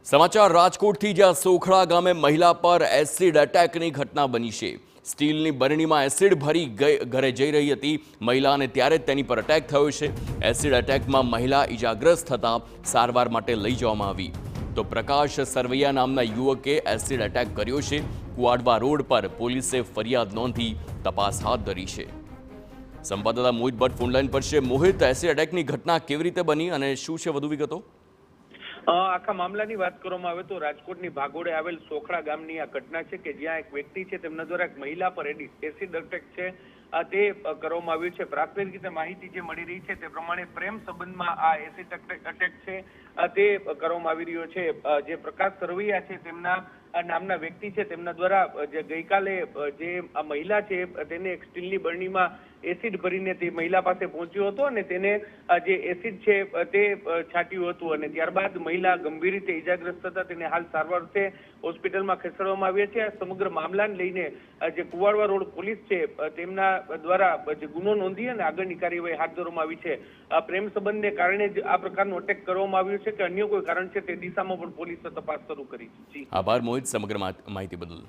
સમાચાર રાજકોટથી, જ્યાં સોખડા ગામે મહિલા પર એસિડ એટેકની ઘટના બની છે। સ્ટીલની બરણીમાં એસિડ ભરી ઘરે જઈ રહી હતી મહિલા અને ત્યારે જ તેની પર એટેક થયો છે। એસિડ એટેકમાં મહિલા ઈજાગ્રસ્ત થતા સારવાર માટે લઈ જવામાં આવી તો પ્રકાશ સરવૈયા નામના યુવકે એસિડ એટેક કર્યો છે। કુવાડવા રોડ પર પોલીસે ફરિયાદ નોંધી તપાસ હાથ ધરી છે। સંવાદદાતા મોહિત ભટ્ટ ફોનલાઈન પર છે। મોહિત, એસિડ એટેકની ઘટના કેવી રીતે બની અને શું છે વધુ વિગતો? આખા મામલાની વાત કરવામાં આવે તો રાજકોટની ભાગોળે આવેલ સોખડા ગામની આ ઘટના છે કે જ્યાં એક વ્યક્તિ છે તેમના દ્વારા એક મહિલા પર એસિડ અટેક છે તે કરવામાં આવ્યું છે। પ્રાથમિક રીતે માહિતી જે મળી રહી છે તે પ્રમાણે પ્રેમ સંબંધમાં આ એસિડ અટેક છે તે કરવામાં આવી રહ્યો છે। જે પ્રકાશ સરવૈયા છે તેમના નામના વ્યક્તિ છે તેમના દ્વારા જે ગઈકાલે જે આ મહિલા છે તેને એક સ્ટીલની બરણીમાં એસિડ ભરીને તે મહિલા પાસે પહોંચ્યો હતો અને તેને જે એસિડ છે તે છાંટ્યું હતું અને ત્યારબાદ મહિલા ગંભીર રીતે ઈજાગ્રસ્ત થતા તેને હાલ સારવાર અર્થે હોસ્પિટલમાં ખસેડવામાં આવ્યા છે। આ સમગ્ર મામલાને લઈને જે કુવાડવા રોડ પોલીસ છે તેમના દ્વારા જે ગુનો નોંધી અને આગળની કાર્યવાહી હાથ ધરવામાં આવી છે। પ્રેમ સંબંધને કારણે જ આ પ્રકારનો અટેક કરવામાં આવ્યો છે કે અન્ય કોઈ કારણ છે તે દિશામાં પણ પોલીસે તપાસ શરૂ કરી છે। આભાર મોહિત, સમગ્ર માહિતી બદલ।